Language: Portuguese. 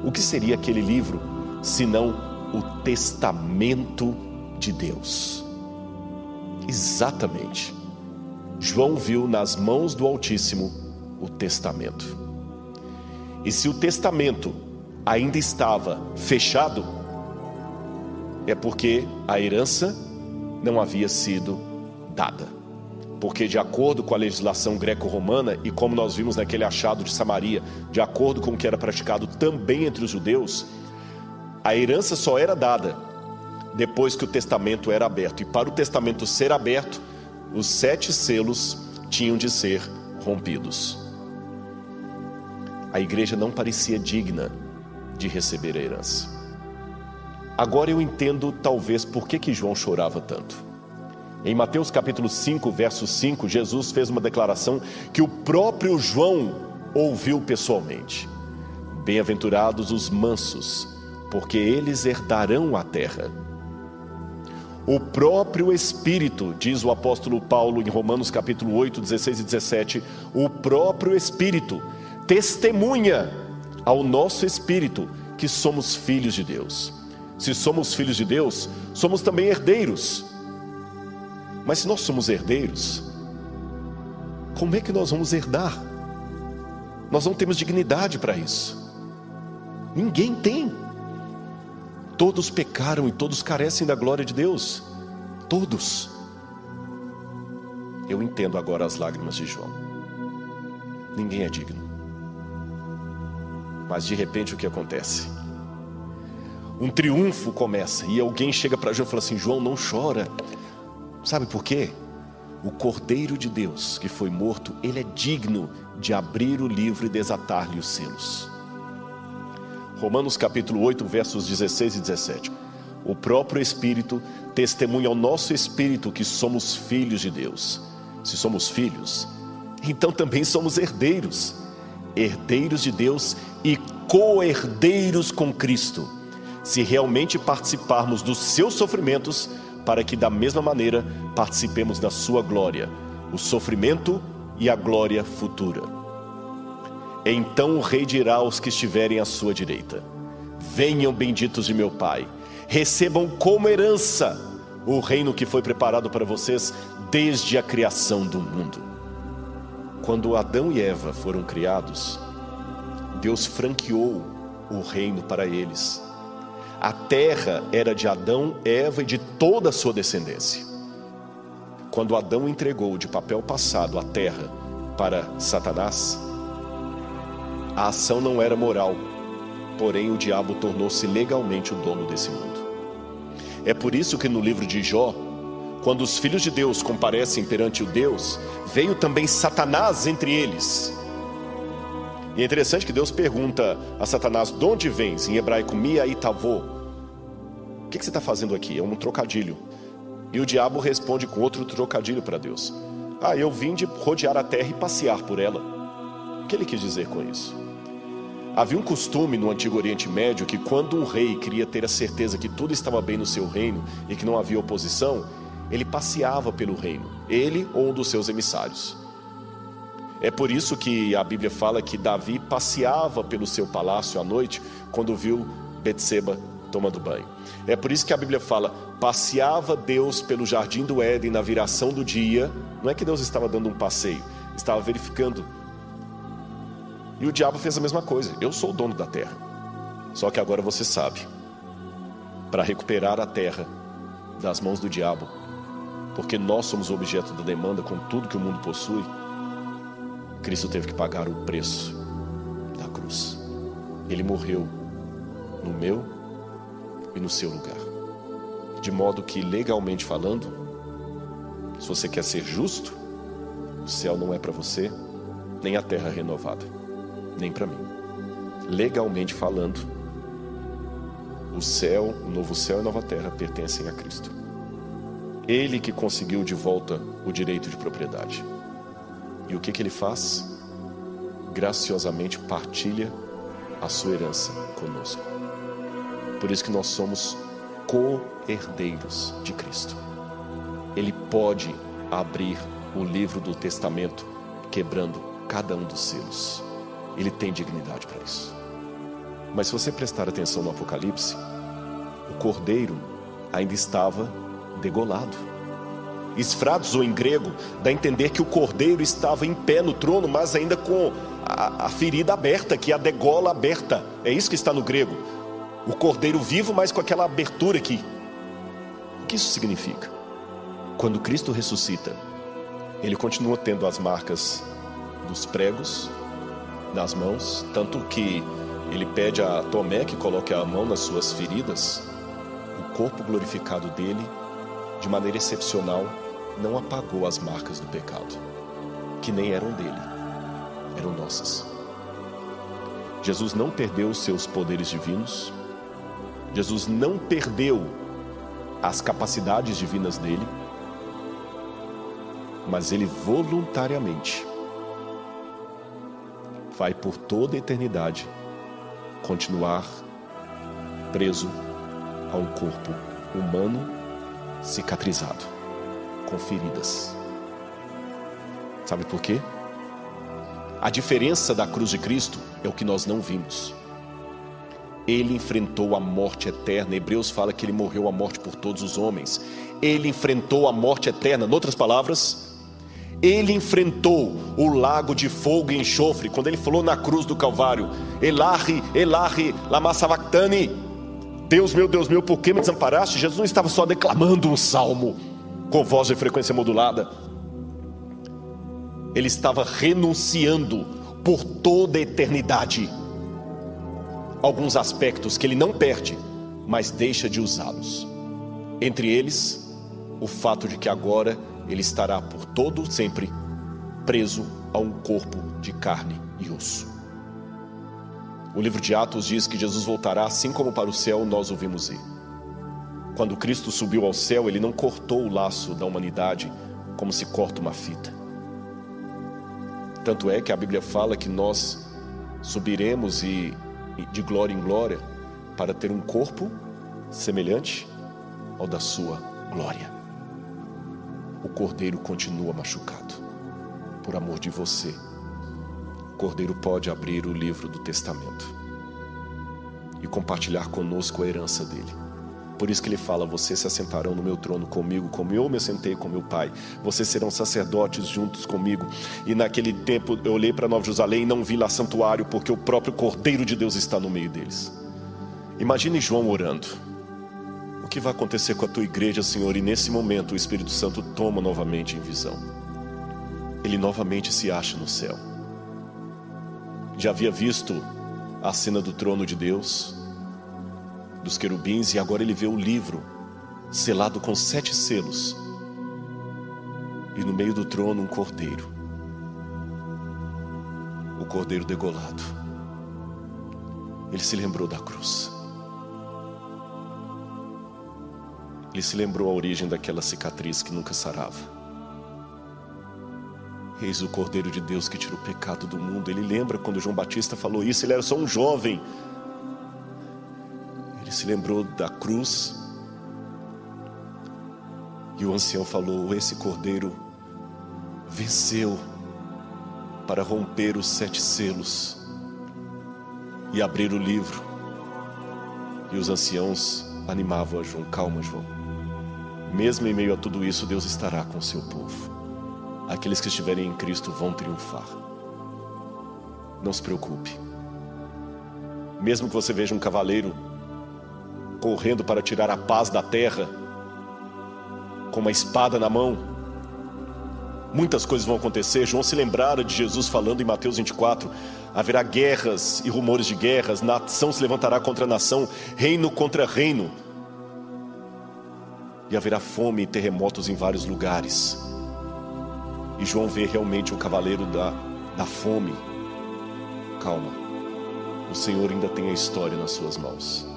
O que seria aquele livro, senão o testamento de Deus? Exatamente. João viu nas mãos do Altíssimo o testamento. E se o testamento ainda estava fechado, é porque a herança não havia sido dada. Porque de acordo com a legislação greco-romana, e como nós vimos naquele achado de Samaria, de acordo com o que era praticado também entre os judeus, a herança só era dada depois que o testamento era aberto. E para o testamento ser aberto, os 7 selos tinham de ser rompidos. A igreja não parecia digna de receber a herança. Agora eu entendo talvez por que João chorava tanto. Em Mateus capítulo 5, verso 5, Jesus fez uma declaração que o próprio João ouviu pessoalmente. Bem-aventurados os mansos, porque eles herdarão a terra. O próprio Espírito, diz o apóstolo Paulo em Romanos capítulo 8, 16 e 17, o próprio Espírito testemunha ao nosso espírito que somos filhos de Deus. Se somos filhos de Deus, somos também herdeiros. Mas se nós somos herdeiros, como é que nós vamos herdar? Nós não temos dignidade para isso. Ninguém tem. Todos pecaram e todos carecem da glória de Deus. Todos. Eu entendo agora as lágrimas de João. Ninguém é digno. Mas de repente o que acontece? Um triunfo começa e alguém chega para João e fala assim: João, não chora. Sabe por quê? O Cordeiro de Deus que foi morto, ele é digno de abrir o livro e desatar-lhe os selos. Romanos capítulo 8, versos 16 e 17. O próprio Espírito testemunha ao nosso espírito que somos filhos de Deus. Se somos filhos, então também somos herdeiros. Herdeiros de Deus e co-herdeiros com Cristo, se realmente participarmos dos seus sofrimentos, para que da mesma maneira participemos da sua glória, o sofrimento e a glória futura. Então o rei dirá aos que estiverem à sua direita: venham benditos de meu Pai, recebam como herança o reino que foi preparado para vocês desde a criação do mundo. Quando Adão e Eva foram criados, Deus franqueou o reino para eles. A terra era de Adão, Eva e de toda a sua descendência. Quando Adão entregou de papel passado a terra para Satanás, a ação não era moral, porém o diabo tornou-se legalmente o dono desse mundo. É por isso que no livro de Jó, quando os filhos de Deus comparecem perante o Deus, veio também Satanás entre eles. E é interessante que Deus pergunta a Satanás: de onde vens? Em hebraico, miaitavô. O que você está fazendo aqui? É um trocadilho. E o diabo responde com outro trocadilho para Deus: eu vim de rodear a terra e passear por ela. O que ele quis dizer com isso? Havia um costume no Antigo Oriente Médio que quando um rei queria ter a certeza que tudo estava bem no seu reino e que não havia oposição, ele passeava pelo reino, ele ou um dos seus emissários. É por isso que a Bíblia fala que Davi passeava pelo seu palácio à noite quando viu Betseba tomando banho. É por isso que a Bíblia fala: passeava Deus pelo jardim do Éden na viração do dia. Não é que Deus estava dando um passeio, estava verificando. E o diabo fez a mesma coisa: eu sou o dono da terra. Só que agora você sabe, para recuperar a terra das mãos do diabo, porque nós somos o objeto da demanda com tudo que o mundo possui, Cristo teve que pagar o preço da cruz. Ele morreu no meu e no seu lugar. De modo que, legalmente falando, se você quer ser justo, o céu não é para você, nem a terra renovada, nem para mim. Legalmente falando, o céu, o novo céu e a nova terra pertencem a Cristo. Ele que conseguiu de volta o direito de propriedade. E o que ele faz? Graciosamente partilha a sua herança conosco. Por isso que nós somos co-herdeiros de Cristo. Ele pode abrir o livro do testamento, quebrando cada um dos selos. Ele tem dignidade para isso. Mas se você prestar atenção no Apocalipse, o cordeiro ainda estava degolado. Esfrados, ou em grego, dá a entender que o cordeiro estava em pé no trono, mas ainda com a ferida aberta, que é a degola aberta. É isso que está no grego. O cordeiro vivo, mas com aquela abertura aqui. O que isso significa? Quando Cristo ressuscita, ele continua tendo as marcas dos pregos nas mãos, tanto que ele pede a Tomé que coloque a mão nas suas feridas. O corpo glorificado dele, de maneira excepcional, não apagou as marcas do pecado, que nem eram dele, eram nossas. Jesus não perdeu os seus poderes divinos, Jesus não perdeu as capacidades divinas dele, mas ele voluntariamente vai por toda a eternidade continuar preso a um corpo humano cicatrizado, com feridas. Sabe por quê? A diferença da cruz de Cristo é o que nós não vimos. Ele enfrentou a morte eterna. Hebreus fala que ele morreu a morte por todos os homens. Ele enfrentou a morte eterna. Em outras palavras, ele enfrentou o lago de fogo e enxofre. Quando ele falou na cruz do Calvário: Elahi, Elahi, lama sabachthani, Deus meu, por que me desamparaste? Jesus não estava só declamando um salmo com voz de frequência modulada. Ele estava renunciando por toda a eternidade alguns aspectos que ele não perde, mas deixa de usá-los. Entre eles, o fato de que agora ele estará por todo sempre preso a um corpo de carne e osso. O livro de Atos diz que Jesus voltará assim como para o céu nós o vimos ir. Quando Cristo subiu ao céu, ele não cortou o laço da humanidade como se corta uma fita. Tanto é que a Bíblia fala que nós subiremos e de glória em glória para ter um corpo semelhante ao da sua glória. O cordeiro continua machucado por amor de você. O cordeiro pode abrir o livro do testamento e compartilhar conosco a herança dele. Por isso que ele fala: vocês se assentarão no meu trono comigo, como eu me assentei com meu pai. Vocês serão sacerdotes juntos comigo. E naquele tempo eu olhei para Nova Jerusalém e não vi lá santuário, porque o próprio Cordeiro de Deus está no meio deles. Imagine João orando: o que vai acontecer com a tua igreja, Senhor? E nesse momento o Espírito Santo toma novamente em visão. Ele novamente se acha no céu. Já havia visto a cena do trono de Deus, dos querubins, e agora ele vê o livro selado com 7 selos, e no meio do trono um cordeiro, o cordeiro degolado. Ele se lembrou da cruz, ele se lembrou a origem daquela cicatriz que nunca sarava. Eis o Cordeiro de Deus que tira o pecado do mundo. Ele lembra quando João Batista falou isso. Ele era só um jovem. Ele se lembrou da cruz. E o ancião falou: esse Cordeiro venceu para romper os 7 selos e abrir o livro. E os anciãos animavam a João: calma, João, mesmo em meio a tudo isso, Deus estará com o seu povo. Aqueles que estiverem em Cristo vão triunfar. Não se preocupe. Mesmo que você veja um cavaleiro correndo para tirar a paz da terra, com uma espada na mão, muitas coisas vão acontecer. João se lembrara de Jesus falando em Mateus 24: haverá guerras e rumores de guerras, nação se levantará contra nação, reino contra reino, e haverá fome e terremotos em vários lugares. E João vê realmente o cavaleiro da fome. Calma, o Senhor ainda tem a história nas suas mãos.